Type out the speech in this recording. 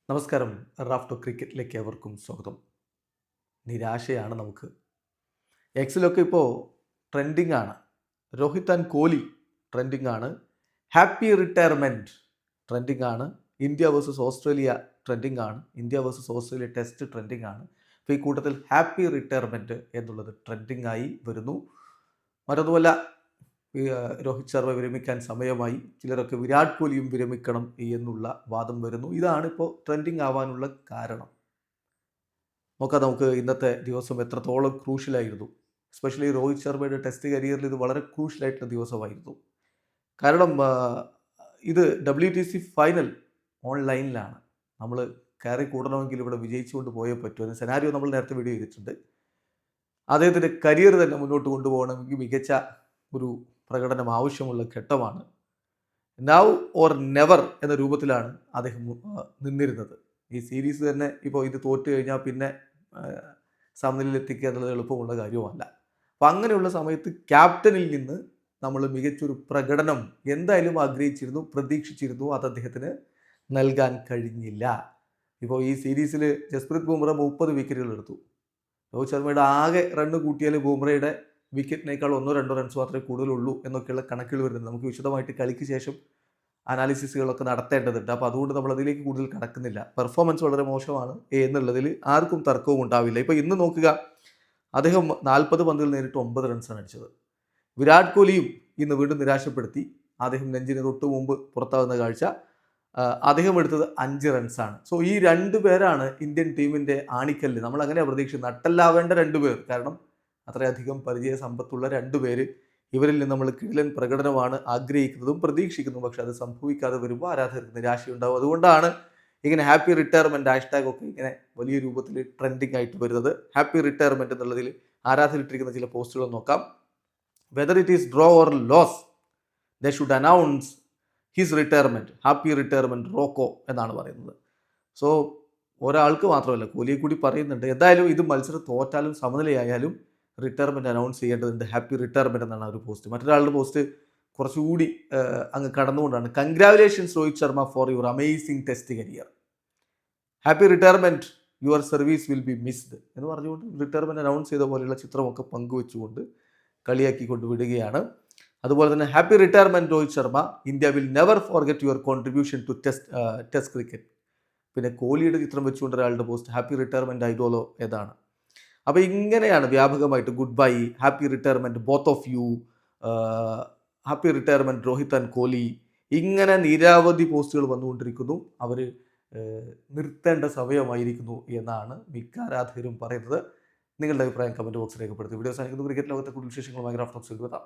നമസ്കാരം. റാഫ്റ്റോ ക്രിക്കറ്റിലേക്ക് ഏവർക്കും സ്വാഗതം. നിരാശയാണ് നമുക്ക്. എക്സിലൊക്കെ ഇപ്പോൾ ട്രെൻഡിങ് ആണ്. രോഹിത് ആൻഡ് കോഹ്ലി ട്രെൻഡിങ് ആണ്. ഹാപ്പി റിട്ടയർമെൻറ്റ് ട്രെൻഡിങ് ആണ്. ഇന്ത്യ വേഴ്സസ് ഓസ്ട്രേലിയ ട്രെൻഡിങ് ആണ്. India versus Australia test trending ആണ്. അപ്പോൾ ഈ കൂട്ടത്തിൽ ഹാപ്പി റിട്ടയർമെൻറ്റ് എന്നുള്ളത് ട്രെൻഡിങ് ആയി വരുന്നു. മറ്റൊന്നുമല്ല, രോഹിത് ശർമ്മ വിരമിക്കാൻ സമയമായി. ചിലരൊക്കെ വിരാട് കോഹ്ലിയും വിരമിക്കണം എന്നുള്ള വാദം വരുന്നു. ഇതാണിപ്പോൾ ട്രെൻഡിങ് ആവാനുള്ള കാരണം. നമുക്ക് ഇന്നത്തെ ദിവസം എത്രത്തോളം ക്രൂഷ്യലായിരുന്നു. എസ്പെഷ്യലി രോഹിത് ശർമ്മയുടെ ടെസ്റ്റ് കരിയറിൽ ഇത് വളരെ ക്രൂഷ്യലായിട്ടുള്ള ദിവസമായിരുന്നു. കാരണം ഇത് WTC ഫൈനൽ ഓൺലൈനിലാണ്. നമ്മൾ കയറി കൂടണമെങ്കിൽ ഇവിടെ വിജയിച്ചുകൊണ്ട് പോയേ പറ്റൂ. അതിന് സെനാരിയോ നമ്മൾ നേരത്തെ വീഡിയോ ചെയ്തിട്ടുണ്ട്. അദ്ദേഹത്തിൻ്റെ കരിയർ തന്നെ മുന്നോട്ട് കൊണ്ടുപോകണമെങ്കിൽ മികച്ച ഒരു പ്രകടനം ആവശ്യമുള്ള ഘട്ടമാണ്. നൗ ഓർ നെവർ എന്ന രൂപത്തിലാണ് അദ്ദേഹം നിന്നിരുന്നത്. ഈ സീരീസ് തന്നെ ഇപ്പോൾ ഇത് തോറ്റു കഴിഞ്ഞാൽ പിന്നെ സമനിലയിൽ എത്തിക്കുക എന്നുള്ളത് എളുപ്പമുള്ള കാര്യവുമല്ല. അപ്പം അങ്ങനെയുള്ള സമയത്ത് ക്യാപ്റ്റനിൽ നിന്ന് നമ്മൾ മികച്ചൊരു പ്രകടനം എന്തായാലും ആഗ്രഹിച്ചിരുന്നു, പ്രതീക്ഷിച്ചിരുന്നു. അത് അദ്ദേഹത്തിന് നൽകാൻ കഴിഞ്ഞില്ല. ഇപ്പോൾ ഈ സീരീസിൽ ജസ്പ്രീത് ബുംറ 30 വിക്കറ്റുകൾ എടുത്തു. രോഹിത് ശർമ്മയുടെ ആകെ റണ്ണ് കൂട്ടിയാൽ ബുംറയുടെ വിക്കറ്റിനേക്കാൾ 1-2 റൺസ് മാത്രമേ കൂടുതലുള്ളൂ എന്നൊക്കെയുള്ള കണക്കുകൾ വരുന്നത്. നമുക്ക് വിശദമായിട്ട് കളിക്ക് ശേഷം അനാലിസിസുകളൊക്കെ നടത്തേണ്ടതുണ്ട്. അപ്പോൾ അതുകൊണ്ട് നമ്മൾ അതിലേക്ക് കൂടുതൽ കടക്കുന്നില്ല. പെർഫോമൻസ് വളരെ മോശമാണ് എന്നുള്ളതിൽ ആർക്കും തർക്കവും ഉണ്ടാവില്ല. ഇപ്പോൾ ഇന്ന് നോക്കുക, അദ്ദേഹം 40 പന്തുകൾ നേരിട്ട് 9 റൺസാണ് അടിച്ചത്. വിരാട് കോഹ്ലിയും ഇന്ന് വീണ്ടും നിരാശപ്പെടുത്തി. അദ്ദേഹം നെഞ്ചിന് തൊട്ട് മുമ്പ് പുറത്താകുന്ന കാഴ്ച. അദ്ദേഹം എടുത്തത് 5 റൺസാണ്. സോ ഈ 2 പേരാണ് ഇന്ത്യൻ ടീമിൻ്റെ ആണിക്കല്ല്. നമ്മൾ അങ്ങനെയാണ് പ്രതീക്ഷിച്ചത്. നട്ടല്ലാവേണ്ട 2 പേർ. കാരണം അത്രയധികം പരിചയ സമ്പത്തുള്ള 2 പേര്. ഇവരിൽ നിന്ന് നമ്മൾ കിടിലൻ പ്രകടനമാണ് ആഗ്രഹിക്കുന്നതും പ്രതീക്ഷിക്കുന്നതും. പക്ഷെ അത് സംഭവിക്കാതെ വരുമ്പോൾ ആരാധകർക്ക് നിരാശയുണ്ടാവും. അതുകൊണ്ടാണ് ഇങ്ങനെ ഹാപ്പി റിട്ടയർമെൻറ്റ് ഹാഷ്ടാഗൊക്കെ ഇങ്ങനെ വലിയ രൂപത്തിൽ ട്രെൻഡിങ് ആയിട്ട് വരുന്നത്. ഹാപ്പി റിട്ടയർമെൻറ്റ് എന്നുള്ളതിൽ ആരാധകരിട്ടിരിക്കുന്ന ചില പോസ്റ്റുകൾ നോക്കാം. Whether it is draw or loss they should announce his retirement. Happy retirement Roko എന്നാണ് പറയുന്നത്. സോ ഒരാൾക്ക് മാത്രമല്ല, കോഹ്ലിയെ കൂടി പറയുന്നുണ്ട്. എന്തായാലും ഇത് മത്സരം തോറ്റാലും സമനിലയായാലും റിട്ടയർമെൻറ്റ് അനൗൺസ് ചെയ്യേണ്ടതുണ്ട്. ഹാപ്പി റിട്ടയർമെൻറ്റ് എന്നാണ് ഒരു പോസ്റ്റ്. മറ്റൊരാളുടെ പോസ്റ്റ് കുറച്ചുകൂടി അങ്ങ് കടന്നുകൊണ്ടാണ്. Congratulations Rohit Sharma for your amazing test career. Happy retirement, your service will be missed എന്ന് പറഞ്ഞുകൊണ്ട് റിട്ടയർമെൻറ്റ് അനൗൺസ് ചെയ്ത പോലെയുള്ള ചിത്രമൊക്കെ പങ്കുവെച്ചുകൊണ്ട് കളിയാക്കിക്കൊണ്ട് വിടുകയാണ്. അതുപോലെ തന്നെ happy retirement Rohit Sharma, India will never forget your contribution to test cricket. പിന്നെ കോഹ്ലിയുടെ ചിത്രം വെച്ചുകൊണ്ട് ഒരാളുടെ പോസ്റ്റ് ഹാപ്പി റിട്ടയർമെൻറ്റ് ഐഡോളോ ഏതാണ്. അപ്പോൾ ഇങ്ങനെയാണ് വ്യാപകമായിട്ട് goodbye, happy retirement both of you, happy retirement Rohit and Kohli, ഇങ്ങനെ നിരവധി പോസ്റ്റുകൾ വന്നുകൊണ്ടിരിക്കുന്നു. അവർ നിർത്തേണ്ട സമയമായിരിക്കുന്നു എന്നാണ് മിക്ക ആരാധകരും പറയുന്നത്. നിങ്ങളുടെ അഭിപ്രായം കമൻറ്റ് ബോക്സിൽ രേഖപ്പെടുത്തി. വീഡിയോ സാധിക്കുന്നു. ക്രിക്കറ്റ് ലോകത്തെ കൂടുതൽ വിശേഷങ്ങളുമായി റാഫ്റ്റോ എത്താം.